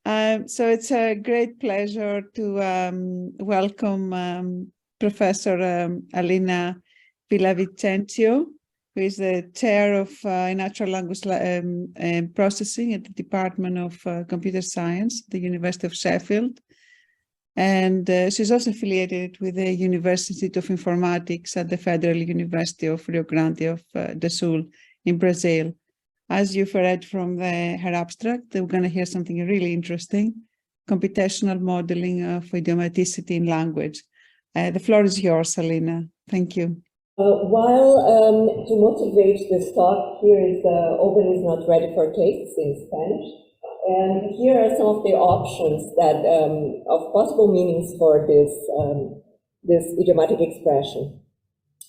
So it's a great pleasure to welcome Professor Aline Villavicencio, who is the chair of natural language processing at the Department of Computer Science at the University of Sheffield. And she's also affiliated with the University of Informatics at the Federal University of Rio Grande do Sul in Brazil. As you've read from her abstract, we're going to hear something really interesting, computational modeling of idiomaticity in language. The floor is yours, Aline. Thank you. To motivate this talk, here is Open is not ready for tastes in Spanish. And here are some of the options that of possible meanings for this idiomatic expression.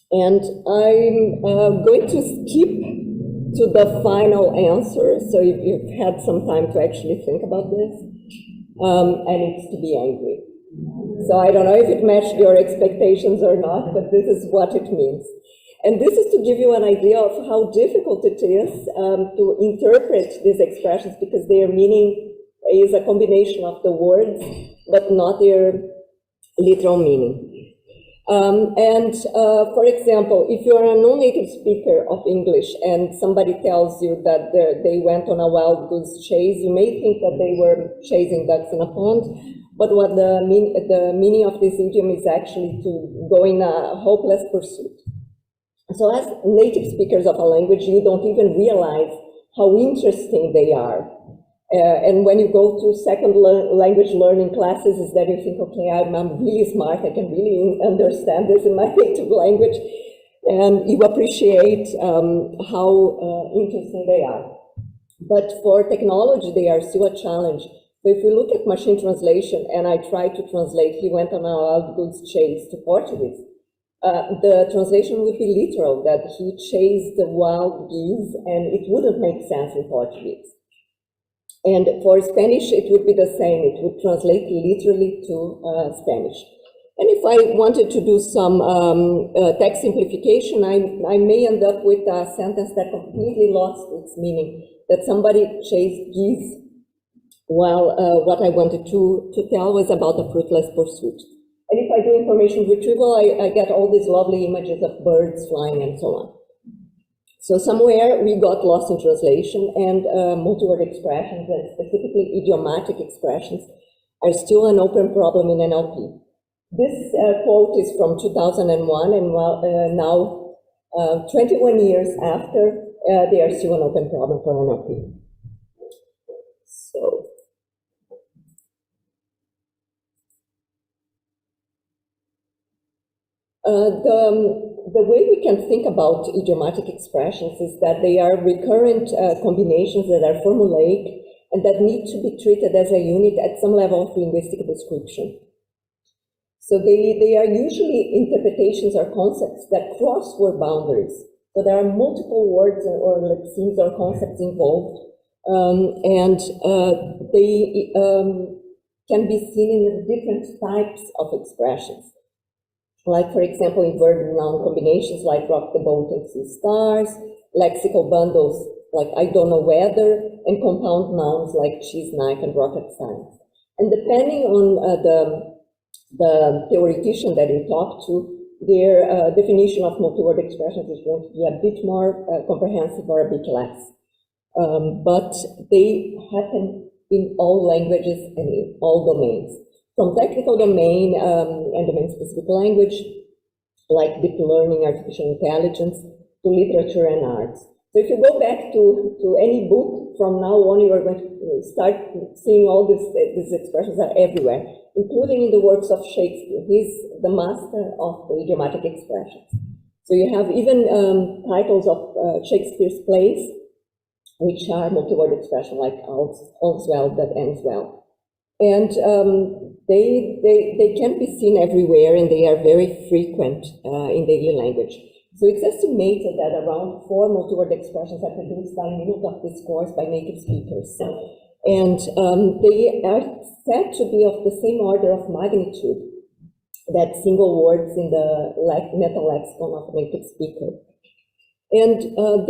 And I'm going to skip to the final answer, so if you've had some time to actually think about this, and it's to be angry. So I don't know if it matched your expectations or not, but this is what it means. And this is to give you an idea of how difficult it is to interpret these expressions, because their meaning is a combination of the words, but not their literal meaning. For example, if you're a non-native speaker of English and somebody tells you that they went on a wild goose chase, you may think that they were chasing ducks in a pond, but what the meaning of this idiom is actually to go in a hopeless pursuit. So as native speakers of a language, you don't even realize how interesting they are. And when you go to second language learning classes, is that you think, okay, I'm really smart, I can really understand this in my native language, and you appreciate how interesting they are. But for technology, they are still a challenge. So if we look at machine translation, and I tried to translate, he went on a wild goose chase to Portuguese, the translation would be literal, that he chased the wild geese, and it wouldn't make sense in Portuguese. And for Spanish, it would be the same. It would translate literally to Spanish. And if I wanted to do some text simplification, I may end up with a sentence that completely lost its meaning, that somebody chased geese, while what I wanted to tell was about a fruitless pursuit. And if I do information retrieval, I get all these lovely images of birds flying and so on. So somewhere we got lost in translation, and multiword expressions, and specifically idiomatic expressions, are still an open problem in NLP. This quote is from 2001, and now, 21 years after, they are still an open problem for NLP. So, the way we can think about idiomatic expressions is that they are recurrent combinations that are formulaic and that need to be treated as a unit at some level of linguistic description. So they are usually interpretations or concepts that cross word boundaries. So there are multiple words or lexemes or concepts involved, and they can be seen in different types of expressions. Like, for example, in verb and noun combinations like rock the boat and see stars, lexical bundles like I don't know whether, and compound nouns like cheese, knife, and rocket science. And depending on the theoretician that you talk to, their definition of multiword expressions is going to be a bit more comprehensive or a bit less. But they happen in all languages and in all domains. From technical domain and domain-specific language, like deep learning, artificial intelligence, to literature and arts. So if you go back to any book, from now on you are going to start seeing all these expressions are everywhere, including in the works of Shakespeare. He's the master of the idiomatic expressions. So you have even titles of Shakespeare's plays, which are multi-word expression, like all's well that ends well. And they can be seen everywhere, and they are very frequent in daily language. So it's estimated that around 4 multi-word expressions are produced by minute of discourse by native speakers. And they are said to be of the same order of magnitude that single words in the meta lexicon of a native speaker. And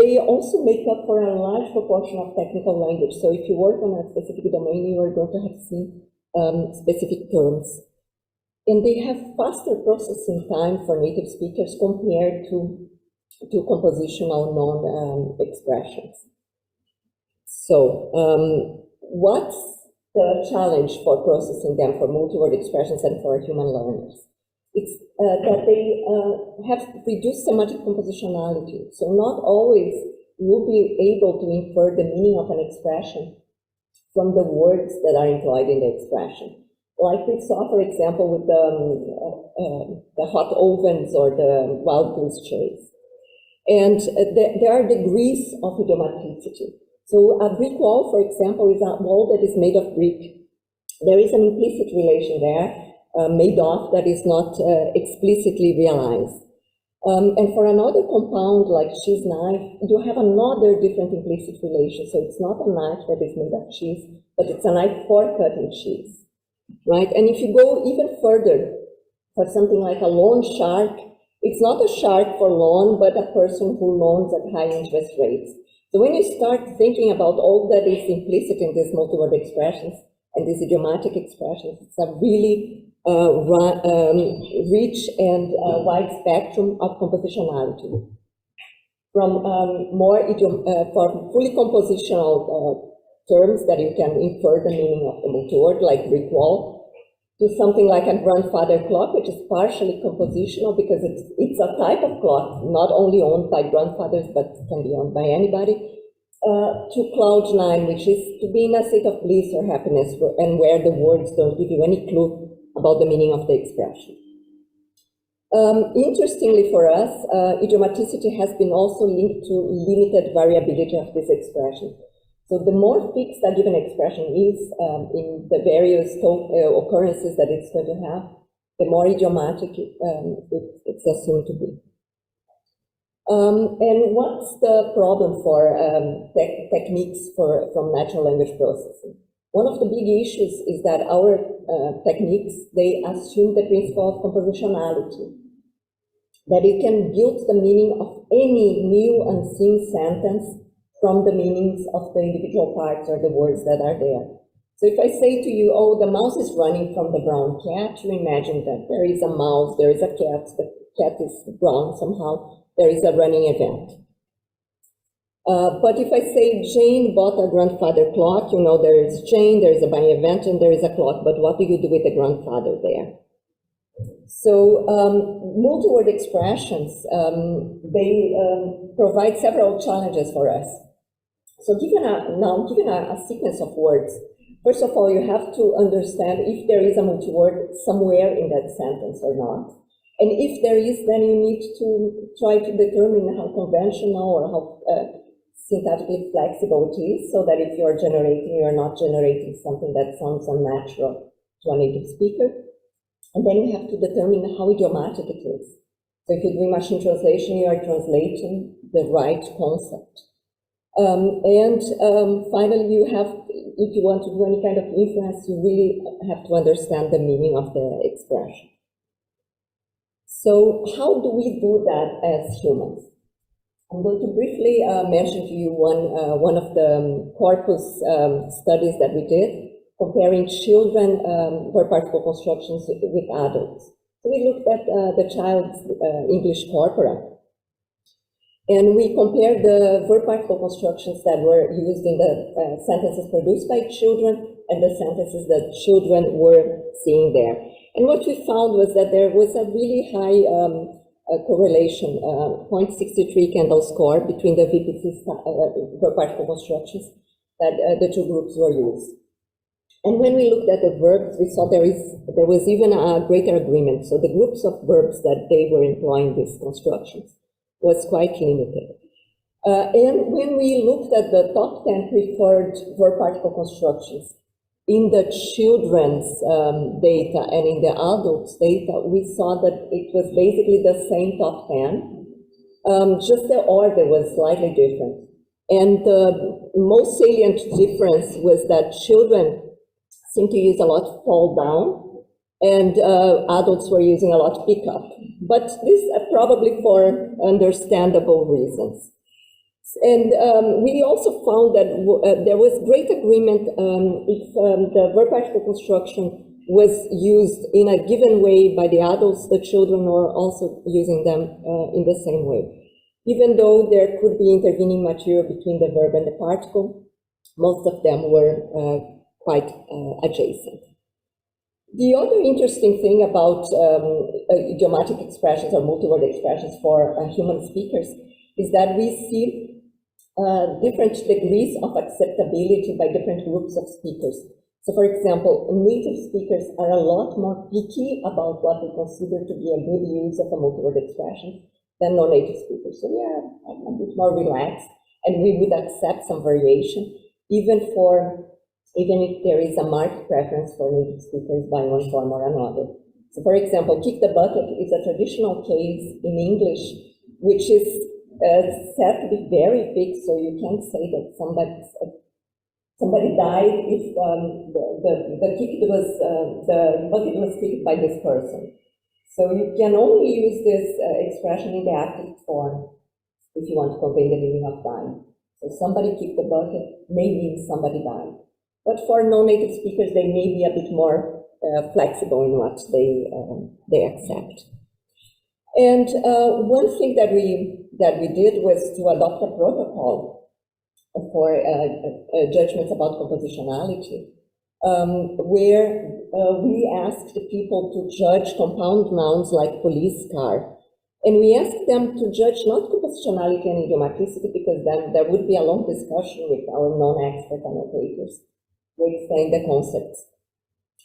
they also make up for a large proportion of technical language. So if you work on a specific domain, you are going to have seen specific terms. And they have faster processing time for native speakers compared to compositional non-expressions. So what's the challenge for processing them for multi-word expressions and for human learners? It's that they have reduced semantic compositionality. So not always you'll be able to infer the meaning of an expression from the words that are employed in the expression. Like we saw, for example, with the hot ovens or the wild goose chase. And there are degrees of idiomaticity. So a brick wall, for example, is a wall that is made of brick. There is an implicit relation there, made of, that is not explicitly realized. And for another compound like cheese knife, you have another different implicit relation. So it's not a knife that is made of cheese, but it's a knife for cutting cheese, right? And if you go even further, for something like a loan shark, it's not a shark for loan, but a person who loans at high interest rates. So when you start thinking about all that is implicit in these multi-word expressions and these idiomatic expressions, it's a really rich and wide spectrum of compositionality. From for fully compositional terms that you can infer the meaning of the multi-word, like brick wall, to something like a grandfather clock, which is partially compositional because it's a type of clock not only owned by grandfathers but can be owned by anybody, to cloud9, which is to be in a state of bliss or happiness and where the words don't give you any clue about the meaning of the expression. Interestingly for us, idiomaticity has been also linked to limited variability of this expression. So the more fixed a given expression is in the various occurrences that it's going to have, the more idiomatic it's assumed to be. And what's the problem for techniques from natural language processing? One of the big issues is that our techniques, they assume the principle of compositionality, that you can build the meaning of any new unseen sentence from the meanings of the individual parts or the words that are there. So if I say to you, oh, the mouse is running from the brown cat, you imagine that there is a mouse, there is a cat, the cat is brown somehow, there is a running event. But if I say Jane bought a grandfather clock, you know, there is Jane, there is a buying event, and there is a clock, but what do you do with the grandfather there? So multi-word expressions, they provide several challenges for us. So given a sequence of words, first of all, you have to understand if there is a multi-word somewhere in that sentence or not. And if there is, then you need to try to determine how conventional or how syntactically flexible it is, so that if you're not generating something that sounds unnatural to a native speaker. And then you have to determine how idiomatic it is. So if you're doing machine translation, you are translating the right concept. Finally, you have, if you want to do any kind of inference, you really have to understand the meaning of the expression. So how do we do that as humans? I'm going to briefly mention to you one of the Corpus studies that we did, comparing children verb particle constructions with adults. So we looked at the child's English corpora, and we compared the verb particle constructions that were used in the sentences produced by children and the sentences that children were seeing there. And what we found was that there was a really high correlation, 0.63 Kendall score between the VPC verb particle constructions that the two groups were used. And when we looked at the verbs, we saw there was even a greater agreement. So the groups of verbs that they were employing these constructions was quite limited. And when we looked at the top 10 preferred verb particle constructions in the children's data and in the adults' data, we saw that it was basically the same top 10, just the order was slightly different. And the most salient difference was that children seem to use a lot fall down, and adults were using a lot pick up. but this probably for understandable reasons. And we also found that there was great agreement if the verb particle construction was used in a given way by the adults, the children were also using them in the same way. Even though there could be intervening material between the verb and the particle, most of them were quite adjacent. The other interesting thing about idiomatic expressions or multi-word expressions for human speakers is that we see different degrees of acceptability by different groups of speakers. So, for example, native speakers are a lot more picky about what they consider to be a good use of a multi-word expression than non-native speakers. So we are a bit more relaxed, and we would accept some variation, even if there is a marked preference for native speakers by one form or another. So, for example, kick the bucket is a traditional case in English, which is said to be very fixed, so you can't say that somebody died if the bucket was kicked by this person. So you can only use this expression in the active form if you want to convey the meaning of dying. So somebody kicked the bucket may mean somebody died. But for non-native speakers, they may be a bit more flexible in what they accept. And one thing that we did was to adopt a protocol for judgments about compositionality, where we asked people to judge compound nouns like police car. And we asked them to judge not compositionality and idiomaticity, because then there would be a long discussion with our non-expert annotators to explain the concepts.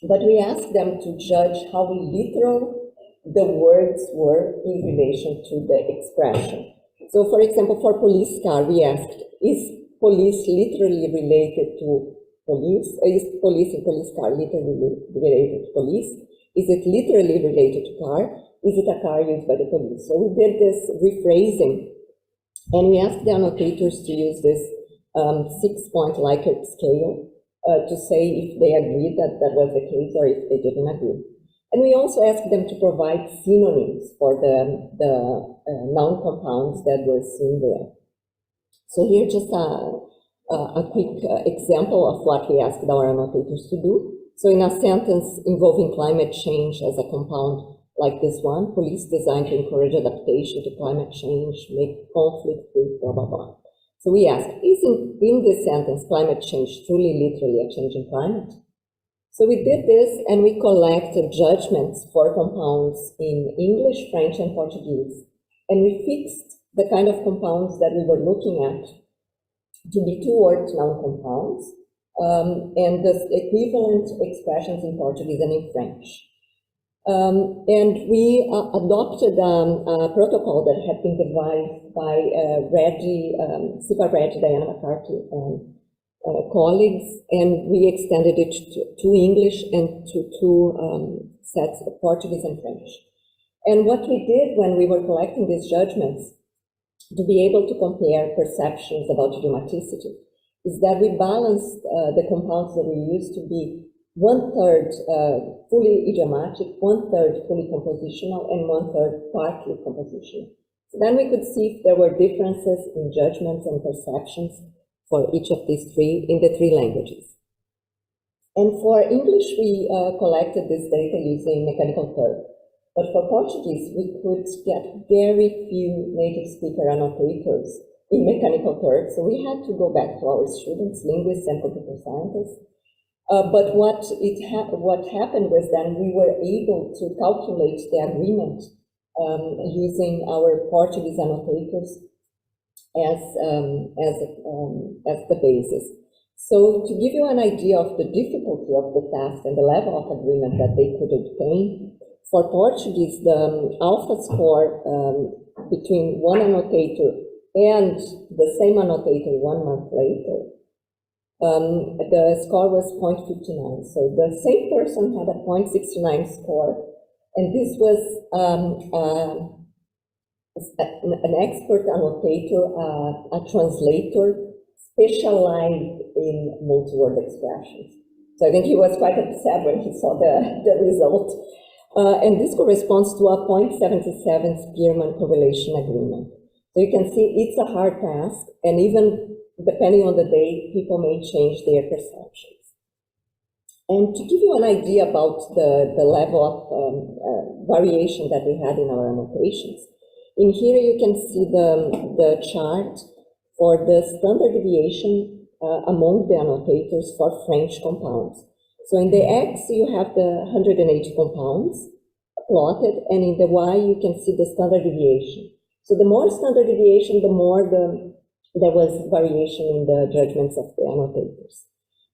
But we asked them to judge how literal the words were in relation to the expression. So, for example, for police car, we asked, is police literally related to police? Is police and police car literally related to police? Is it literally related to car? Is it a car used by the police? So we did this rephrasing, and we asked the annotators to use this 6-point Likert scale to say if they agreed that that was the case or if they didn't agree. And we also asked them to provide synonyms for the noun compounds that were seen there. So here just a quick example of what we asked our annotators to do. So in a sentence involving climate change as a compound like this one, police designed to encourage adaptation to climate change, make conflict free, blah, blah, blah. So we asked, is in this sentence climate change truly literally a change in climate? So we did this, and we collected judgments for compounds in English, French, and Portuguese. And we fixed the kind of compounds that we were looking at to be two-word noun compounds, and the equivalent expressions in Portuguese and in French. And we adopted a protocol that had been devised by Siva Reddy, Diana McCarthy, and colleagues, and we extended it to English and to two sets of Portuguese and French. And what we did when we were collecting these judgments to be able to compare perceptions about idiomaticity is that we balanced the compounds that we used to be 1/3 fully idiomatic, 1/3 fully compositional, and 1/3 partly compositional. So then we could see if there were differences in judgments and perceptions for each of these three in the three languages. And for English, we collected this data using mechanical turk. But for Portuguese, we could get very few native speaker annotators in mechanical turk, so we had to go back to our students, linguists and computer scientists. But what happened was then we were able to calculate the agreement using our Portuguese annotators as the basis. So to give you an idea of the difficulty of the task and the level of agreement that they could obtain, for Portuguese, the alpha score between one annotator and the same annotator 1 month later, the score was 0.59. So the same person had a 0.69 score, and this was an expert annotator, a translator specialized in multi-word expressions. So I think he was quite upset when he saw the result. And this corresponds to a 0.77 Spearman correlation agreement. So you can see it's a hard task, and even depending on the day, people may change their perceptions. And to give you an idea about the level of variation that we had in our annotations, in here you can see the chart for the standard deviation among the annotators for French compounds. So in the X, you have the 180 compounds plotted, and in the Y, you can see the standard deviation. So the more standard deviation, the more there was variation in the judgments of the annotators.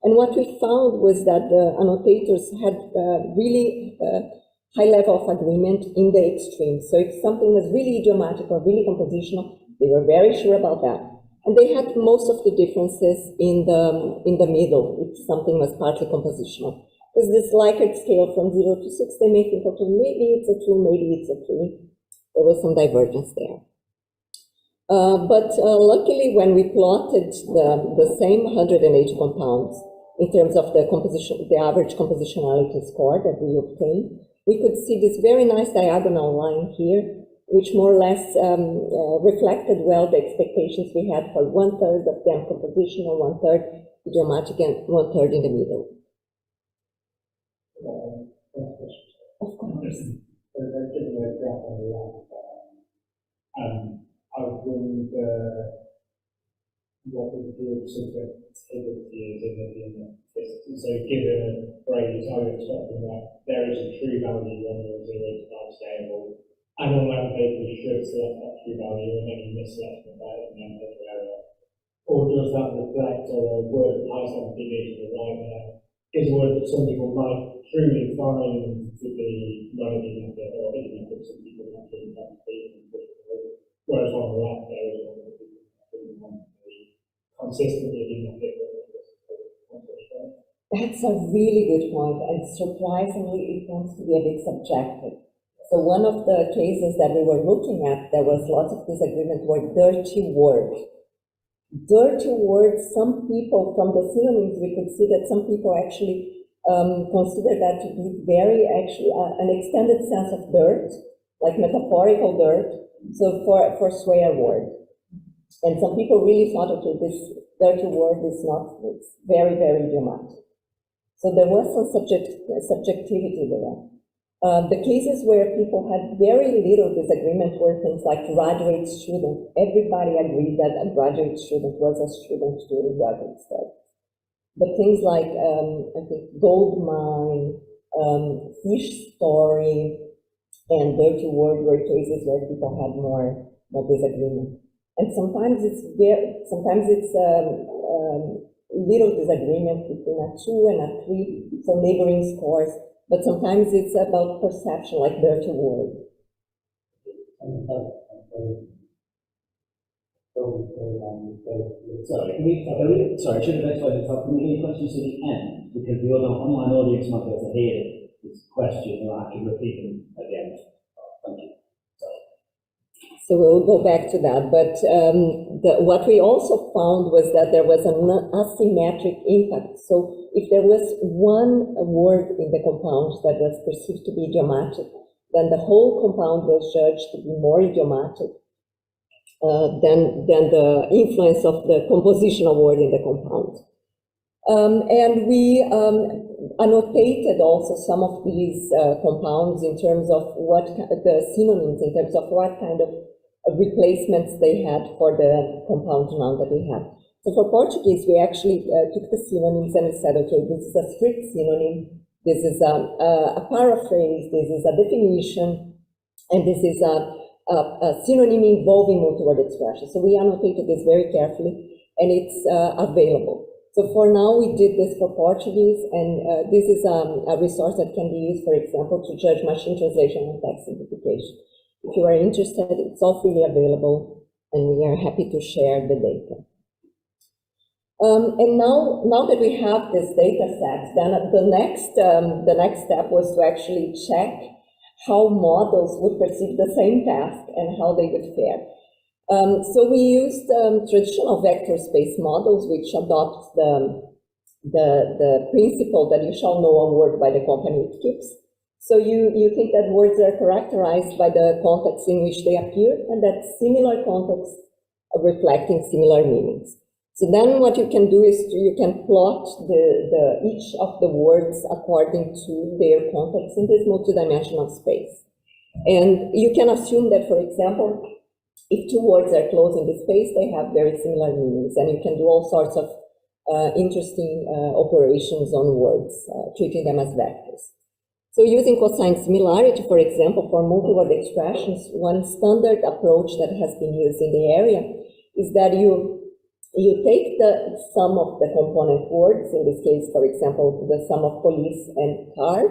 And what we found was that the annotators had really high level of agreement in the extreme. So if something was really idiomatic or really compositional, they were very sure about that. And they had most of the differences in the middle, if something was partly compositional. Because this Likert scale from 0 to 6, they may think, okay, maybe it's a 2, maybe it's a 3. There was some divergence there. But luckily, when we plotted the same 180 compounds in terms of the composition, the average compositionality score that we obtained, we could see this very nice diagonal line here, which more or less reflected well the expectations we had for 1/3 of them compositional, 1/3 idiomatic, and 1/3 in the middle. Of course. Given the graph on the left, I wonder what the group subjectivity is in the so given a phrase, I would expect that there is a true value on the 0 to 9 scale. And all annotators should select that true value, and any misselection of that is an annotator error. Or does that reflect a word that has something to the right there? Is a word that some people might truly find to be non-idiomatic, or idiomatic, some people might think that whereas on the left there is one that people want to be consistently idiomatic. That's a really good point, and surprisingly, it tends to be a bit subjective. So one of the cases that we were looking at, there was lots of disagreement were dirty words. Dirty words, some people, from the synonyms, we could see that some people actually consider that to be very, actually, an extended sense of dirt, like metaphorical dirt, so for swear word. And some people really thought, okay, this dirty word is not, it's very, very idiomatic. So there was some subjectivity there. The cases where people had very little disagreement were things like graduate student. Everybody agreed that a graduate student was a student doing graduate studies. But things like, I think, gold mine, fish story, and dirty word were cases where people had more disagreement. And sometimes it's little disagreement between a 2 and a 3, so neighboring scores. But sometimes it's about perception, like dirty word. Sorry, I should have explained the top. Can we hear questions at the end? Because the other online audience might be able to hear this question, or I can repeat them again. Thank you. So we'll go back to that. But what we also found was that there was an asymmetric impact. So if there was one word in the compound that was perceived to be idiomatic, then the whole compound was judged to be more idiomatic than the influence of the compositional word in the compound. And we annotated also some of these compounds in terms of what the synonyms, in terms of what kind of replacements they had for the compound noun that we had. So for Portuguese, we actually took the synonyms and we said, okay, this is a strict synonym, this is a paraphrase, this is a definition, and this is a synonym involving multiword expressions. So we annotated this very carefully, and it's available. So for now, we did this for Portuguese, and this is a resource that can be used, for example, to judge machine translation and text simplification. If you are interested, it's all freely available, and we are happy to share the data. And now that we have this data set, then the next step was to actually check how models would perceive the same task and how they would fare. So we used traditional vector space models, which adopt the principle that you shall know a word by the company it keeps. So you think that words are characterized by the context in which they appear, and that similar contexts are reflecting similar meanings. So then what you can do is you can plot each of the words according to their context in this multidimensional space. And you can assume that, for example, if two words are close in the space, they have very similar meanings, and you can do all sorts of interesting operations on words, treating them as vectors. So using cosine similarity, for example, for multiword expressions, one standard approach that has been used in the area is that you take the sum of the component words, in this case, for example, the sum of police and car,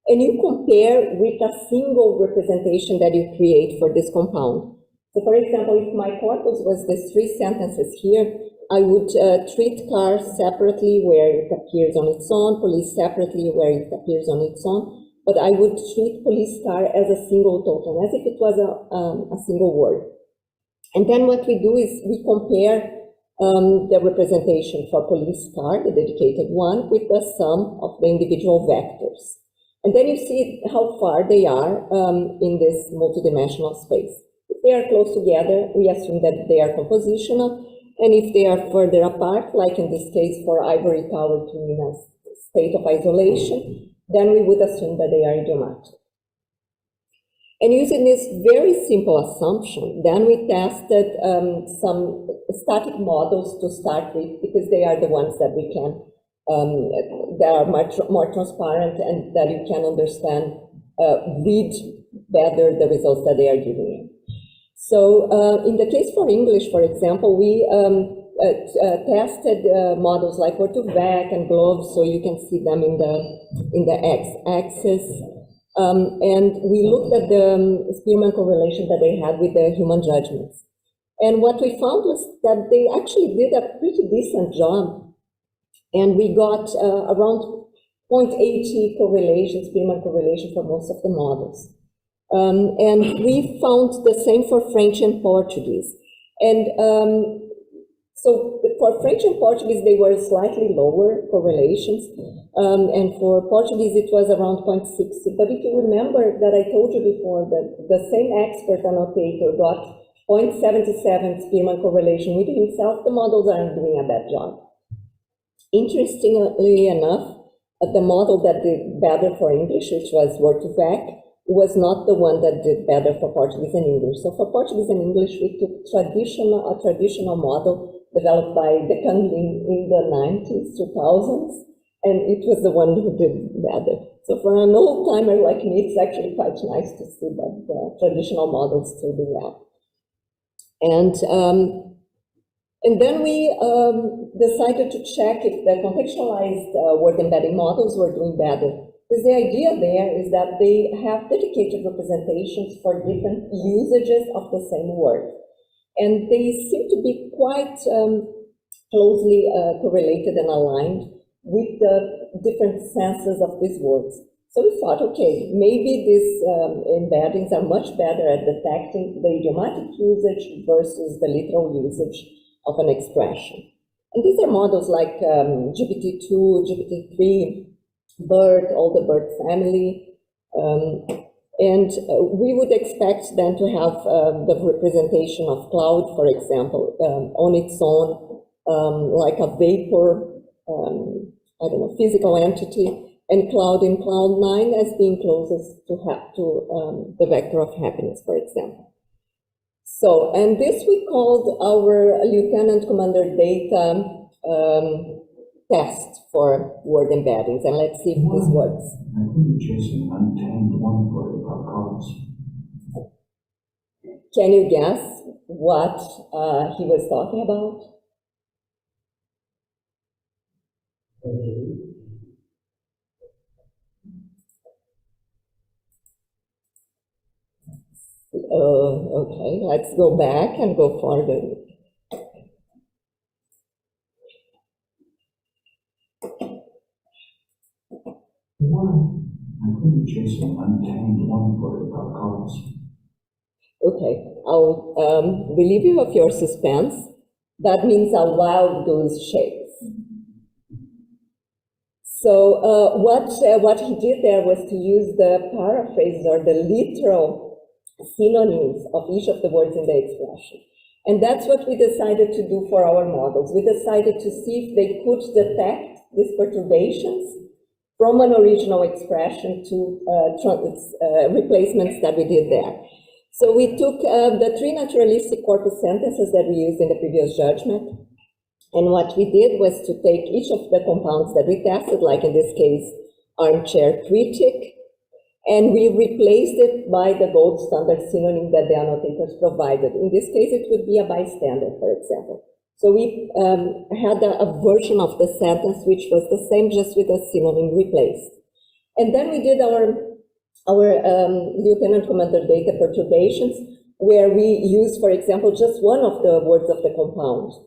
and you compare with a single representation that you create for this compound. So, for example, if my corpus was these three sentences here, I would treat car separately where it appears on its own, police separately where it appears on its own, but I would treat police car as a single total, as if it was a single word. And then what we do is we compare the representation for police car, the dedicated one, with the sum of the individual vectors. And then you see how far they are in this multidimensional space. If they are close together, we assume that they are compositional, and if they are further apart, like in this case for ivory tower to mean a state of isolation, then we would assume that they are idiomatic. And using this very simple assumption, then we tested some static models to start with, because they are the ones that we can, that are much more transparent and that you can understand, read better the results that they are giving you. So in the case for English, for example, we tested models like Word2Vec and Globe, so you can see them in the x-axis. And we looked at the Spearman correlation that they had with the human judgments. And what we found was that they actually did a pretty decent job. And we got around 0.80 correlation, Spearman correlation for most of the models. And we found the same for French and Portuguese. And so for French and Portuguese, they were slightly lower correlations. And for Portuguese, it was around 0.60. But if you remember that I told you before that the same expert annotator got 0.77 Spearman correlation with himself, the models aren't doing a bad job. Interestingly enough, the model that did better for English, which was Word2Vec, was not the one that did better for Portuguese and English. So for Portuguese and English, we took a traditional model developed by De Candlin in the 90s, 2000s, and it was the one who did better. So for an old timer like me, it's actually quite nice to see that the traditional models still do well. And then we decided to check if the contextualized word embedding models were doing better. Because the idea there is that they have dedicated representations for different usages of the same word. And they seem to be quite closely correlated and aligned with the different senses of these words. So we thought, okay, maybe these embeddings are much better at detecting the idiomatic usage versus the literal usage of an expression. And these are models like GPT-2, GPT-3, BERT, all the BERT family, and we would expect then to have the representation of cloud, for example, on its own, like a vapor, I don't know, physical entity, and cloud in Cloud9 as being closest to the vector of happiness, for example. So, and this we called our Lieutenant Commander data test for word embeddings, and let's see if this works. Can you guess what he was talking about? Okay, let's go back and go further. Okay, I'll relieve you of your suspense. That means a wild goose chase. So what he did there was to use the paraphrases or the literal synonyms of each of the words in the expression. And that's what we decided to do for our models. We decided to see if they could detect these perturbations from an original expression to replacements that we did there. So we took the 3 naturalistic corpus sentences that we used in the previous judgment. And what we did was to take each of the compounds that we tested, like in this case, armchair critic, and we replaced it by the gold standard synonym that the annotators provided. In this case, it would be a bystander, for example. So we had a version of the sentence which was the same, just with a synonym replaced. And then we did our Lieutenant Commander data perturbations, where we used, for example, just one of the words of the compound.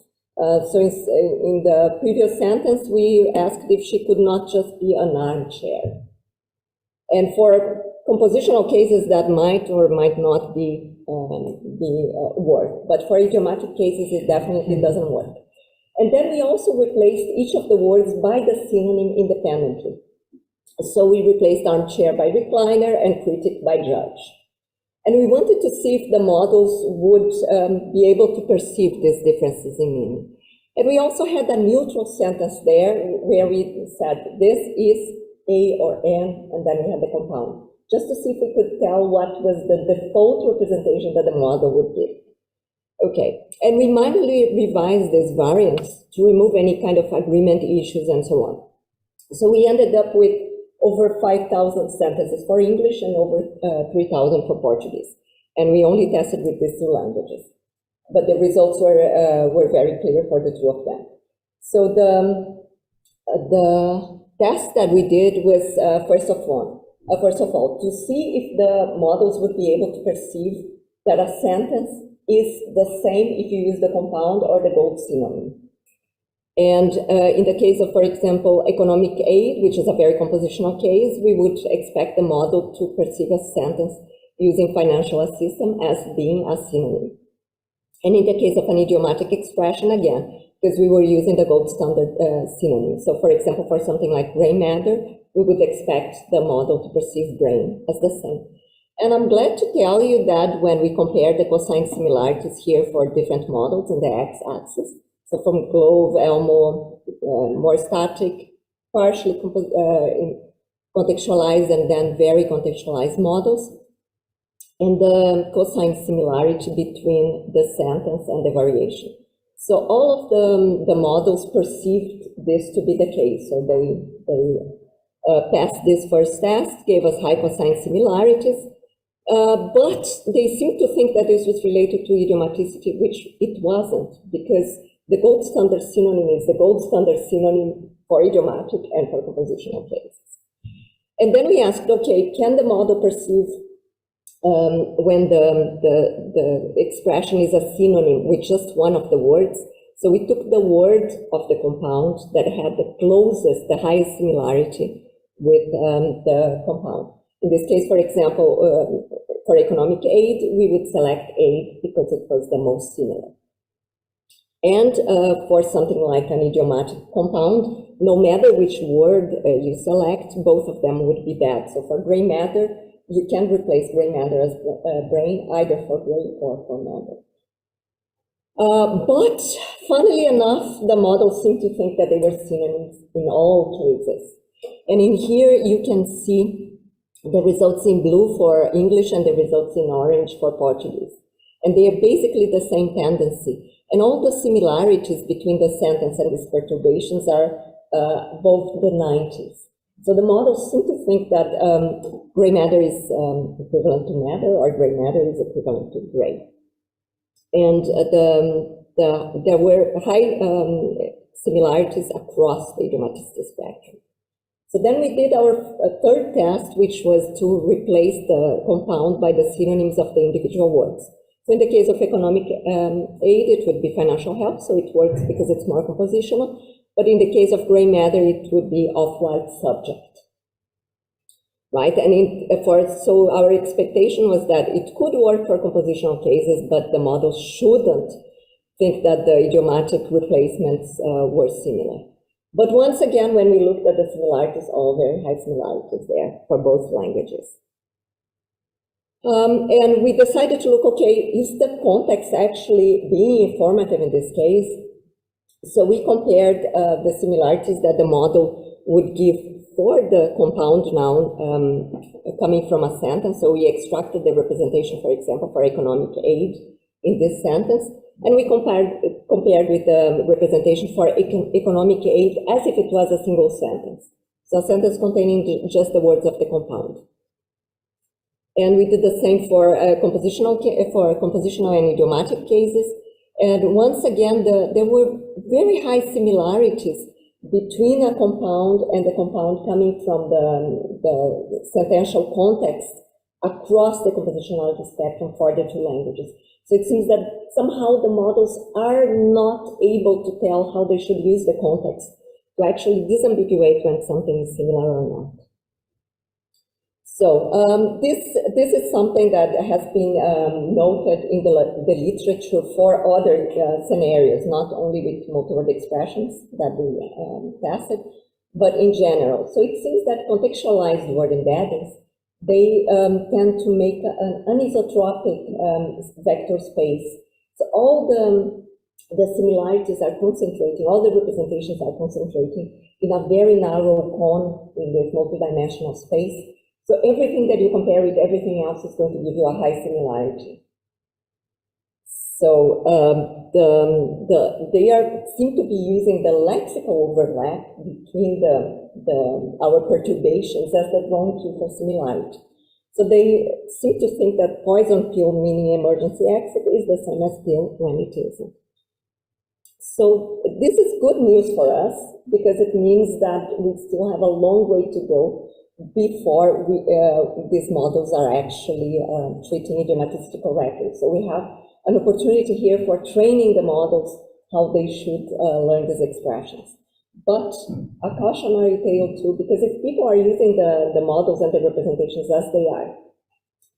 So in the previous sentence, we asked if she could not just be an armchair. And for compositional cases, that might or might not be work. But for idiomatic cases, it definitely doesn't work. And then we also replaced each of the words by the synonym independently. So we replaced armchair by recliner and critic by judge. And we wanted to see if the models would be able to perceive these differences in meaning. And we also had a neutral sentence there where we said, this is A or N, and then we had the compound, just to see if we could tell what was the default representation that the model would give. Okay, and we minorly revised these variants to remove any kind of agreement issues and so on. So we ended up with over 5,000 sentences for English and over 3,000 for Portuguese. And we only tested with these 2 languages. But the results were very clear for the 2 of them. So the test that we did was, first of all, to see if the models would be able to perceive that a sentence is the same if you use the compound or the gold synonym. And in the case of, for example, economic aid, which is a very compositional case, we would expect the model to perceive a sentence using financial assistance as being a synonym. And in the case of an idiomatic expression, again, because we were using the gold standard synonym. So, for example, for something like gray matter, we would expect the model to perceive brain as the same. And I'm glad to tell you that when we compare the cosine similarities here for different models in the x-axis, so from Glove, Elmo, more static, partially contextualized, and then very contextualized models, and the cosine similarity between the sentence and the variation. So all of the models perceived this to be the case. So they passed this first test, gave us high cosine similarities, but they seemed to think that this was related to idiomaticity, which it wasn't, because the gold standard synonym is the gold standard synonym for idiomatic and for compositional cases. And then we asked, okay, can the model perceive when the expression is a synonym with just one of the words? So we took the word of the compound that had the closest, the highest similarity with the compound. In this case, for example, for economic aid, we would select aid because it was the most similar. And for something like an idiomatic compound, no matter which word you select, both of them would be bad. So for gray matter, you can replace gray matter as brain, either for gray or for matter. But funnily enough, the model seemed to think that they were synonyms in all cases. And in here, you can see the results in blue for English and the results in orange for Portuguese. And they are basically the same tendency. And all the similarities between the sentence and these perturbations are both the 90s. So the models seem to think that gray matter is equivalent to matter, or gray matter is equivalent to gray. And there were high similarities across the idiomaticity spectrum. So then we did our third test, which was to replace the compound by the synonyms of the individual words. So in the case of economic aid, it would be financial help, so it works because it's more compositional. But in the case of gray matter, it would be off-white subject, right? And so our expectation was that it could work for compositional cases, but the model shouldn't think that the idiomatic replacements were similar. But once again, when we looked at the similarities, all very high similarities there for both languages. And we decided to look, okay, is the context actually being informative in this case? So we compared the similarities that the model would give for the compound noun coming from a sentence. So we extracted the representation, for example, for economic aid in this sentence, and we compared with the representation for economic aid as if it was a single sentence. So a sentence containing just the words of the compound. And we did the same for compositional and idiomatic cases. And once again, there were very high similarities between a compound and the compound coming from the sentential context across the compositionality spectrum for the two languages. So it seems that somehow the models are not able to tell how they should use the context to actually disambiguate when something is similar or not. So this is something that has been noted in the literature for other scenarios, not only with multiword expressions that we tested, but in general. So it seems that contextualized word embeddings, they tend to make an anisotropic vector space. So all the similarities are concentrating, all the representations are concentrating in a very narrow cone in this multidimensional space. So everything that you compare with everything else is going to give you a high similarity. So they seem to be using the lexical overlap between our perturbations as the wrong key for similarity. So they seem to think that poison pill, meaning emergency exit, is the same as pill when it isn't. So this is good news for us because it means that we still have a long way to go before these models are actually treating idiomaticity correctly. So we have an opportunity here for training the models how they should learn these expressions. But a cautionary tale too, because if people are using the models and the representations as they are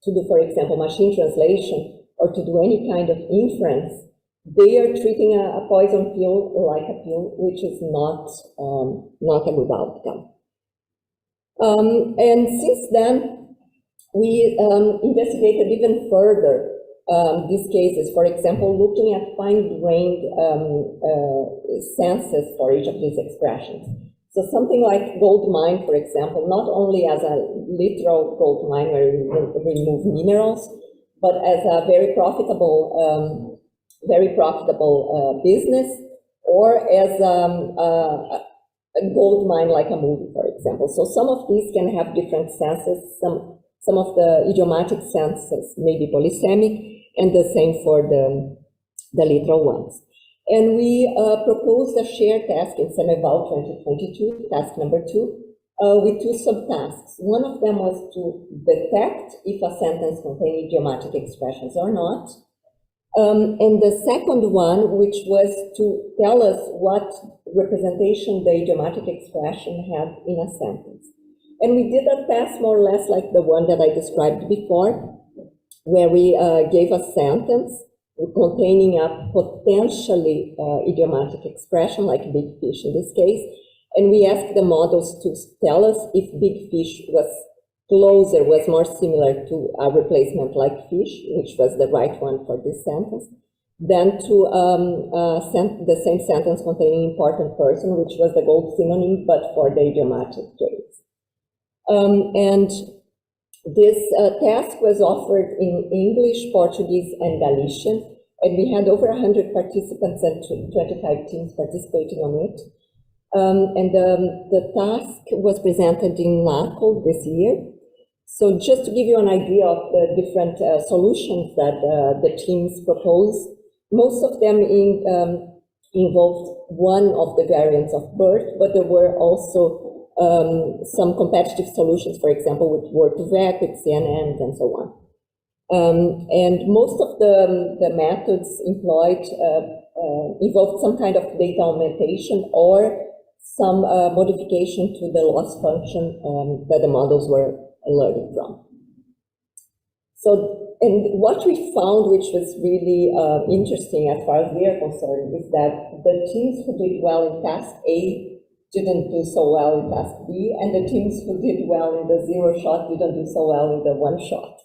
to do, for example, machine translation or to do any kind of inference, they are treating a poison pill like a pill, which is not a good outcome. And since then, we investigated even further these cases, for example, looking at fine-grained senses for each of these expressions. So something like gold mine, for example, not only as a literal gold mine where you remove minerals, but as a very profitable business, or as a gold mine like a movie, for example. So some of these can have different senses. Some of the idiomatic senses may be polysemic, and the same for the literal ones. And we proposed a shared task in SemEval 2022, task number 2, with two subtasks. One of them was to detect if a sentence contained idiomatic expressions or not. And the second one, which was to tell us what representation the idiomatic expression had in a sentence. And we did a task more or less like the one that I described before, where we gave a sentence containing a potentially idiomatic expression, like big fish in this case, and we asked the models to tell us if big fish was more similar to a replacement like fish, which was the right one for this sentence, than to the same sentence containing important person, which was the gold synonym, but for the idiomatic case. And this task was offered in English, Portuguese, and Galician, and we had over 100 participants and 25 teams participating on it. And the task was presented in NACO this year. So just to give you an idea of the different solutions that the teams proposed, most of them involved one of the variants of BERT, but there were also some competitive solutions, for example, with Word2Vec, with CNNs, and so on. And most of the methods employed involved some kind of data augmentation or some modification to the loss function that the models were learning from. So, and what we found, which was really interesting as far as we are concerned, is that the teams who did well in task A didn't do so well in task B, and the teams who did well in the zero shot didn't do so well in the one shot.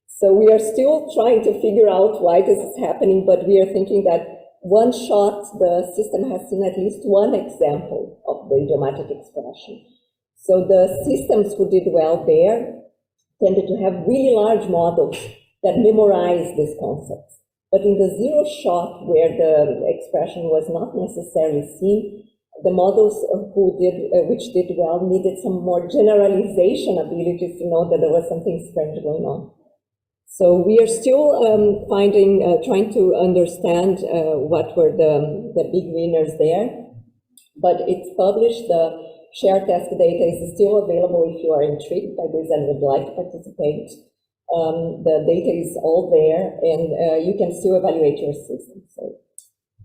So we are still trying to figure out why this is happening, but we are thinking that one shot, the system has seen at least one example of the idiomatic expression. So the systems who did well there tended to have really large models that memorize these concepts. But in the zero shot, where the expression was not necessarily seen, the models which did well needed some more generalization abilities to know that there was something strange going on. So we are still trying to understand what were the big winners there, but it's published. The shared task data is still available if you are intrigued by this and would like to participate. The data is all there, and you can still evaluate your system. So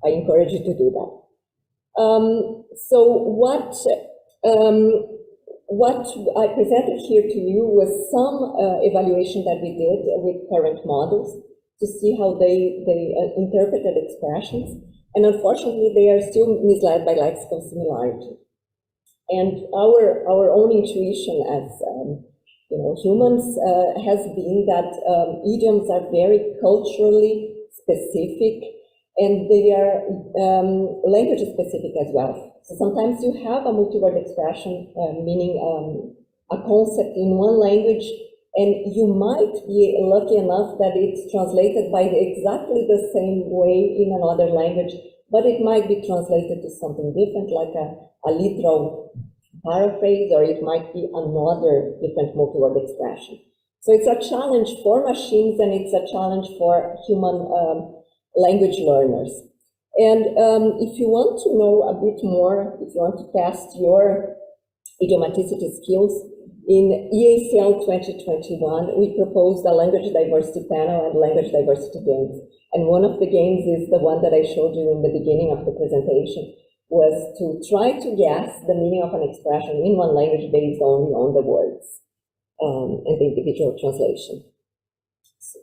I encourage you to do that. So what I presented here to you was some evaluation that we did with current models to see how they interpreted expressions, and unfortunately they are still misled by lexical similarity. And our own intuition as humans has been that idioms are very culturally specific, and they are language specific as well. So sometimes you have a multi-word expression, meaning a concept in one language, and you might be lucky enough that it's translated by exactly the same way in another language, but it might be translated to something different, like a literal paraphrase, or it might be another different multi-word expression. So it's a challenge for machines, and it's a challenge for human language learners. And if you want to know a bit more, if you want to test your idiomaticity skills, in EACL 2021, we proposed a language diversity panel and language diversity games. And one of the games is the one that I showed you in the beginning of the presentation, was to try to guess the meaning of an expression in one language based only on the words and the individual translation.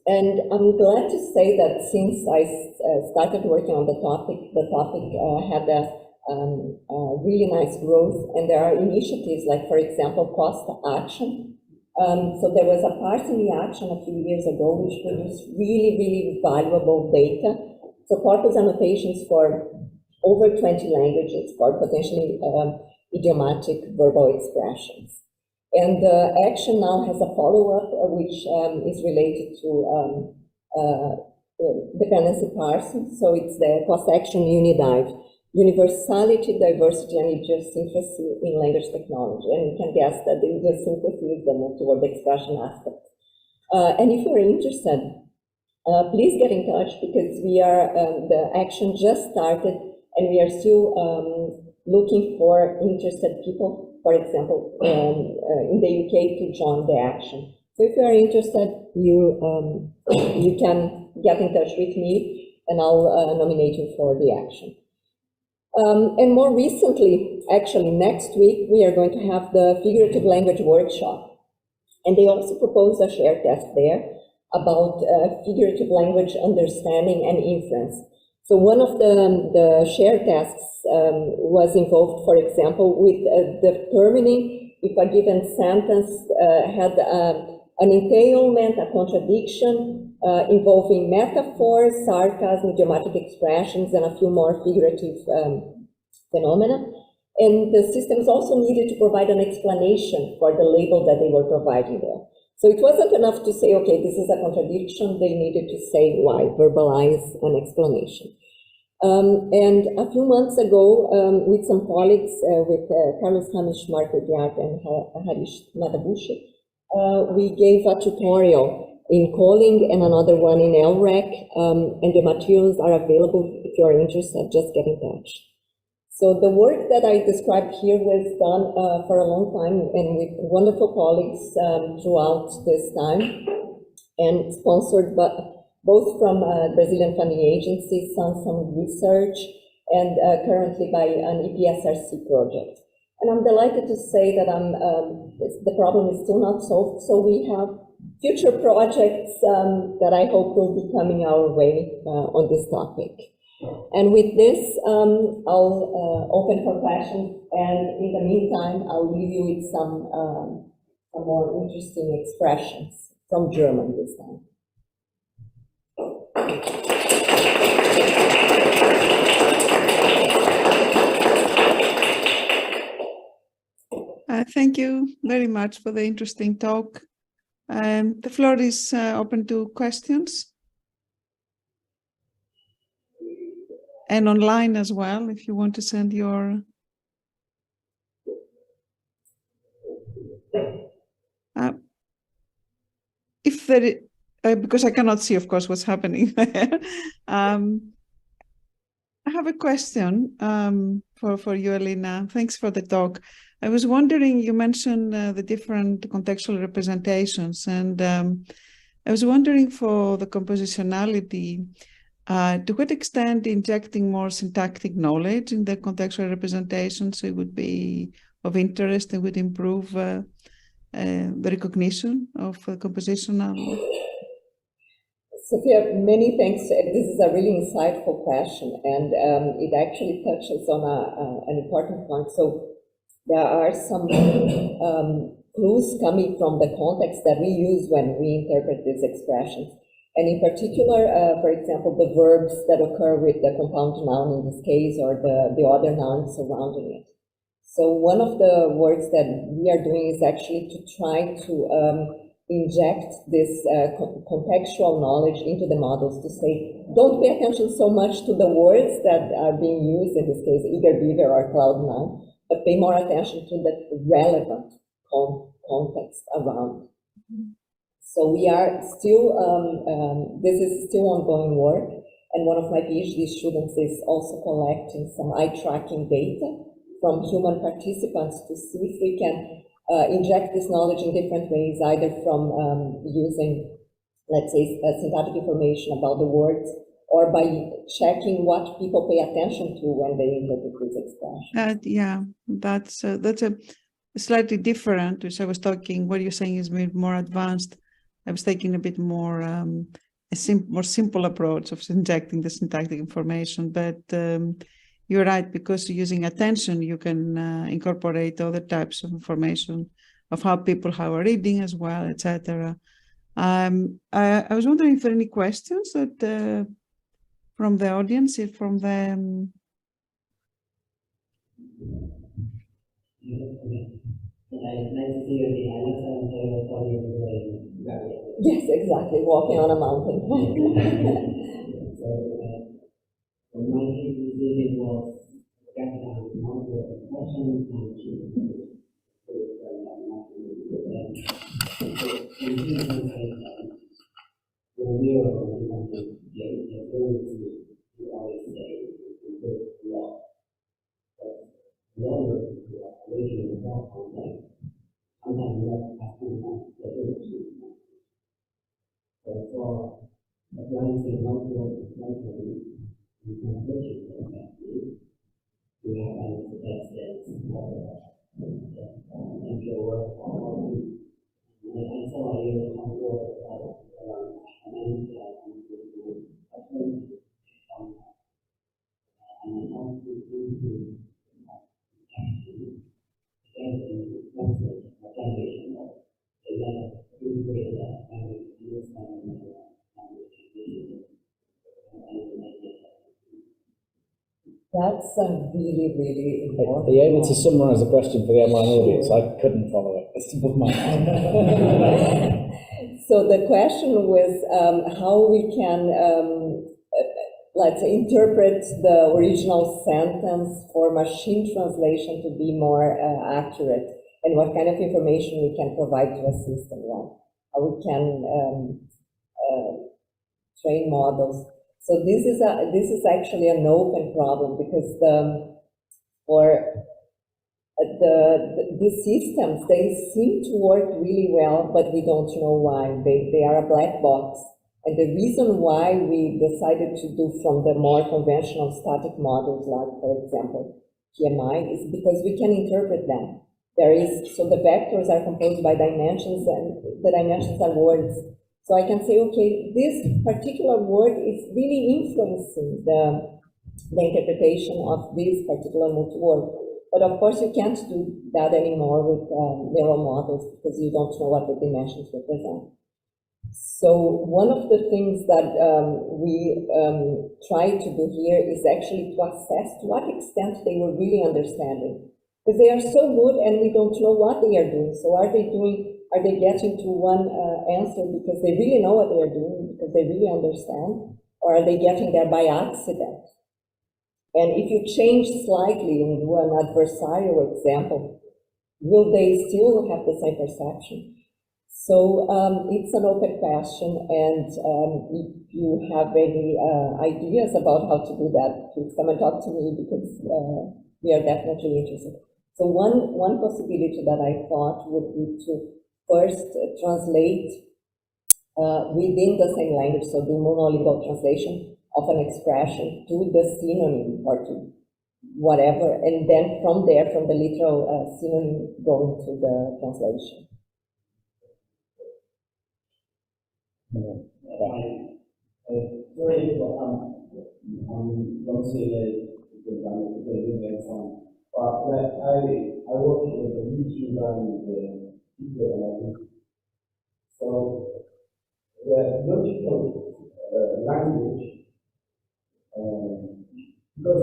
And I'm glad to say that since I started working on the topic had a really nice growth, and there are initiatives like, for example, cost action. So there was a part in the action a few years ago which produced really, really valuable data. So corpus annotations for over 20 languages for potentially idiomatic verbal expressions. And the action now has a follow-up which is related to dependency parsing. So it's the cost action UniDive, universality, diversity, and idiosyncrasy in language technology. And you can guess that the idiosyncrasy is the multi-word expression aspect. And if you're interested, please get in touch, because we are, the action just started, and we are still looking for interested people, for example, in the UK, to join the action. So if you are interested, you can get in touch with me, and I'll nominate you for the action. And more recently, actually next week, we are going to have the figurative language workshop. And they also proposed a shared test there about figurative language understanding and inference. So one of the shared tasks was involved, for example, with determining if a given sentence had an entailment, a contradiction, involving metaphors, sarcasm, idiomatic expressions, and a few more figurative phenomena. And the systems also needed to provide an explanation for the label that they were providing there. So it wasn't enough to say, okay, this is a contradiction. They needed to say why, verbalize an explanation. And a few months ago, with some colleagues, with Carlos Ramos Marco-Diart and Harish Madabushi, we gave a tutorial in calling and another one in LREC, and the materials are available. If you are interested, just get in touch. So the work that I described here was done for a long time and with wonderful colleagues throughout this time, and sponsored both from Brazilian funding agencies, some research, and currently by an EPSRC project. And I'm delighted to say that the problem is still not solved, so we have future projects that I hope will be coming our way on this topic. And with this, I'll open for questions, and in the meantime, I'll leave you with some more interesting expressions from German this time. Thank you very much for the interesting talk. The floor is open to questions. And online as well, if you want to send your... if there, because I cannot see, of course, what's happening there. I have a question for you, Alina. Thanks for the talk. I was wondering, you mentioned the different contextual representations, and I was wondering for the compositionality, to what extent injecting more syntactic knowledge in the contextual representations it would be of interest and would improve the recognition of compositional? Sophia, many thanks. This is a really insightful question, and it actually touches on an important point. So there are some clues coming from the context that we use when we interpret these expressions. And in particular, for example, the verbs that occur with the compound noun in this case, or the other noun surrounding it. So one of the works that we are doing is actually to try to inject this contextual knowledge into the models, to say, don't pay attention so much to the words that are being used, in this case, eager beaver or cloud nine, but pay more attention to the relevant context around. So we are still, this is still ongoing work, and one of my PhD students is also collecting some eye tracking data from human participants to see if we can inject this knowledge in different ways, either from using, let's say, syntactic information about the words, or by checking what people pay attention to when they interpret these expressions. Yeah, that's a slightly different, which I was talking, what you're saying is more advanced. I was taking a bit more more simple approach of injecting the syntactic information, but you're right, because using attention, you can incorporate other types of information of how people are reading as well, etc. I was wondering if there are any questions that from the audience, if from the... Yes, exactly, walking on a mountain. My thesis was Multiword Expressions That's a really, really important. Are you able to summarize the question for the online audience? I couldn't follow it. It's above my head. So the question was how we can, let's say, interpret the original sentence for machine translation to be more accurate, and what kind of information we can provide to a system, right? How we can train models. So this is actually an open problem, because these systems, they seem to work really well, but we don't know why. They are a black box. And the reason why we decided to do from the more conventional static models, like, for example, PMI, is because we can interpret them. So the vectors are composed by dimensions, and the dimensions are words. So I can say, okay, this particular word is really influencing the interpretation of this particular multi-word. But of course, you can't do that anymore with neural models because you don't know what the dimensions represent. So one of the things that we try to do here is actually to assess to what extent they were really understanding. Because they are so good and we don't know what they are doing. So are they getting to one answer because they really know what they are doing, because they really understand? Or are they getting there by accident? And if you change slightly and do an adversarial example, will they still have the same perception? So it's an open question, and if you have any ideas about how to do that, please come and talk to me, because we are definitely interested. So one possibility that I thought would be to first translate within the same language, so do monolingual translation of an expression to the synonym or to whatever, and then from there, from the literal synonym, go into the translation. Sorry, don't say but like I work with the YouTuber and the people. So the logical language, because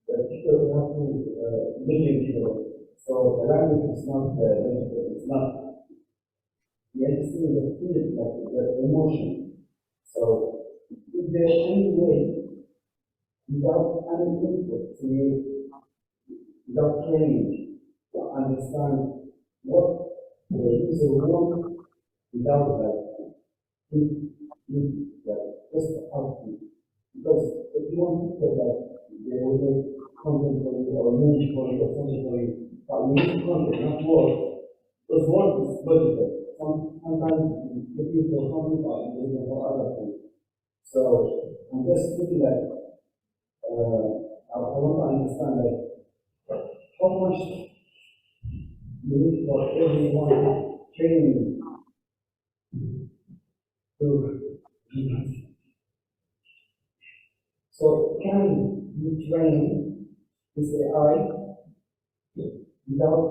the people have to million people, so the language is not logical, it's not. We understand the feeling, like the emotion. So if there is any way, without any input, without training, to understand what the user wants without just output. Because if you want people that they will make content for you or movie for you or something for you, but you need content, not words. Because words is logical. Sometimes the people, some people are using for other things. So I'm just thinking that I want to understand that how much you need for everyone training to. So can you train this AI without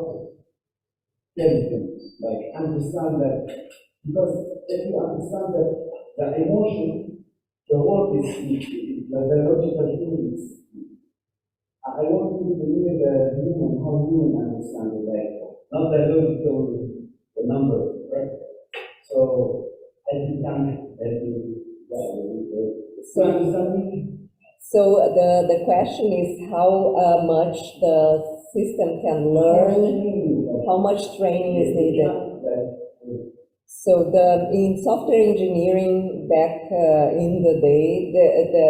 anything? Like understand that, because if you understand that the emotion, the word is the logical thing is. I want you to believe the human, how human understand it, like not the logical, the numbers, right? So I think So the question is how much the system can learn, how much training is needed. So in software engineering back in the day,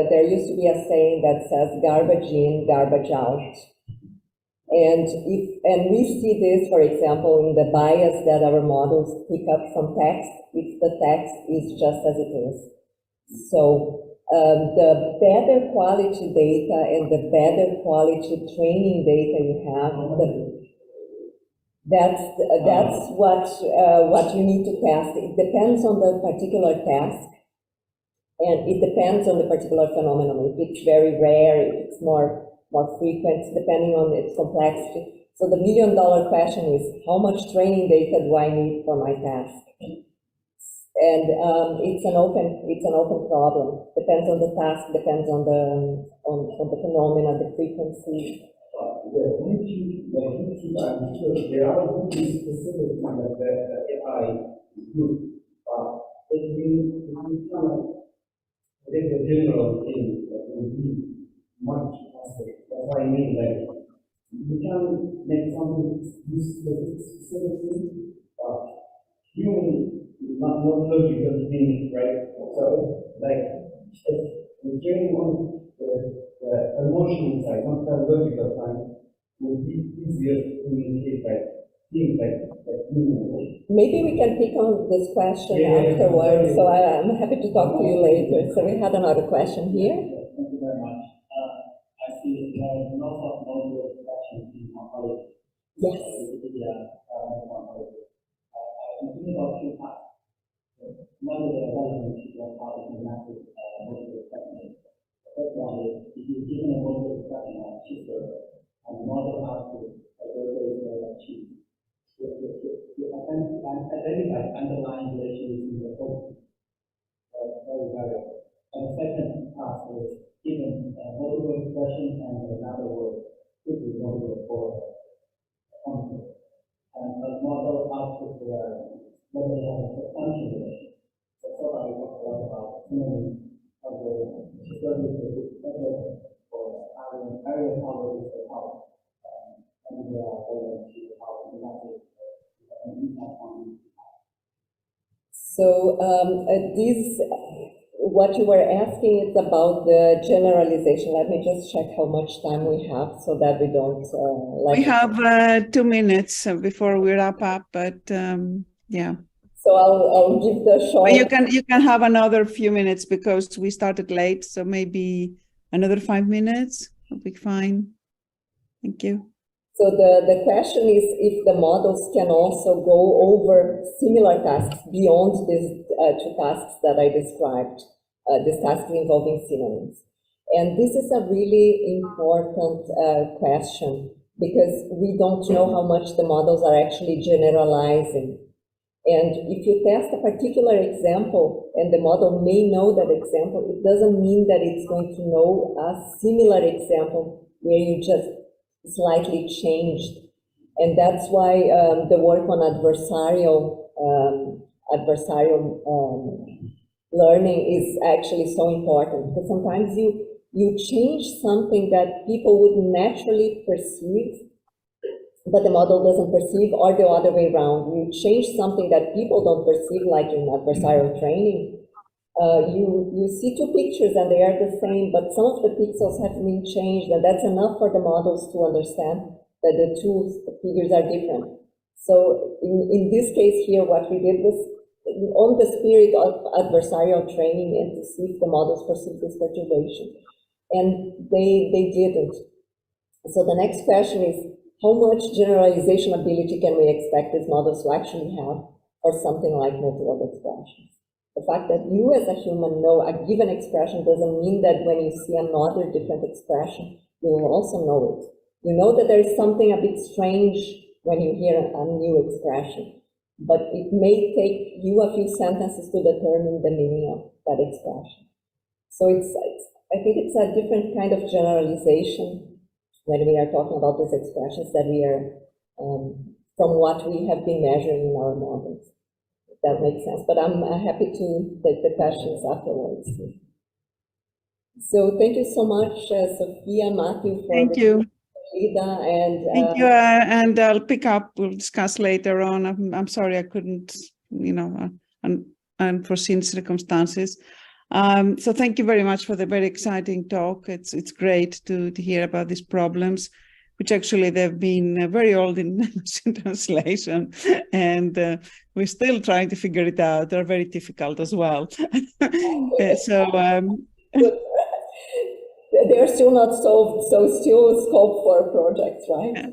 there used to be a saying that says garbage in, garbage out. And we see this, for example, in the bias that our models pick up from text, if the text is just as it is. So the better quality data and the better quality training data you have, that's what you need to test. It depends on the particular task, and it depends on the particular phenomenon. If it's very rare, if it's more frequent, depending on its complexity. So the million-dollar question is, how much training data do I need for my task? And it's an open problem. Depends on the task, depends on the phenomena, the frequency. There are really specific kind of AI is good, but if we kind of take a general thing that will be much faster. That's what I mean, like we can make something specifically, but human is not logical thing, right? So like if training on the emotional side, not the logical side, would be easier to communicate like things like human. Maybe we can pick on this question afterwards. So I'm happy to talk to you later. So we had another question here. Thank you very much. I see there are lots of Multiword Expressions in ontology. Yes. I'm thinking about two parts. One of the relevant to the part of the massive Multiword Expressions. The first one is identified underlying issues in the book. Very valuable. And the second task is given multiple expression and another word, this is multiple for concept. And a model output what they have a substantial relation. So far I talked a lot about synonyms of the services or area powers of power. And they are going to how that is an impact on. So what you were asking is about the generalization. Let me just check how much time we have so that we don't. We have 2 minutes before we wrap up, but yeah. So I'll give the short. But you can have another few minutes because we started late, so maybe another 5 minutes will be fine. Thank you. So the question is if the models can also go over similar tasks beyond these two tasks that I described, this task involving synonyms. And this is a really important question because we don't know how much the models are actually generalizing. And if you test a particular example and the model may know that example, it doesn't mean that it's going to know a similar example where you just slightly changed. And that's why the work on adversarial learning is actually so important, because sometimes you change something that people would naturally perceive, but the model doesn't perceive, or the other way around. You change something that people don't perceive, like in adversarial training. You see two pictures and they are the same, but some of the pixels have been changed, and that's enough for the models to understand that the two figures are different. So in this case here, what we did was on the spirit of adversarial training and to see if the models perceive this perturbation. And they didn't. So the next question is, how much generalization ability can we expect these models to actually have for something like multiword expressions? The fact that you as a human know a given expression doesn't mean that when you see another different expression, you will also know it. You know that there is something a bit strange when you hear a new expression, but it may take you a few sentences to determine the meaning of that expression. So I think it's a different kind of generalization when we are talking about these expressions that we are, from what we have been measuring in our models. That makes sense, but I'm happy to take the questions afterwards. So thank you so much, Sophia, Matthew, for thank you. Lida, and thank you, and I'll pick up. We'll discuss later on. I'm sorry I couldn't, unforeseen circumstances. So thank you very much for the very exciting talk. It's great to hear about these problems, which actually they've been very old in translation, and we're still trying to figure it out. They're very difficult as well. They're still not solved, so still scope for projects, right? Yeah.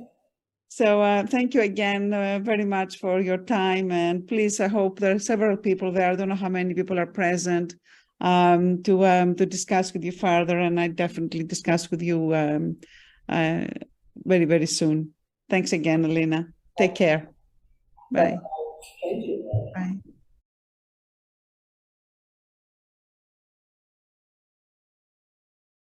So thank you again very much for your time, and please, I hope there are several people there. I don't know how many people are present to discuss with you further, and I definitely discuss with you very, very soon. Thanks again, Alina. Take care. Bye.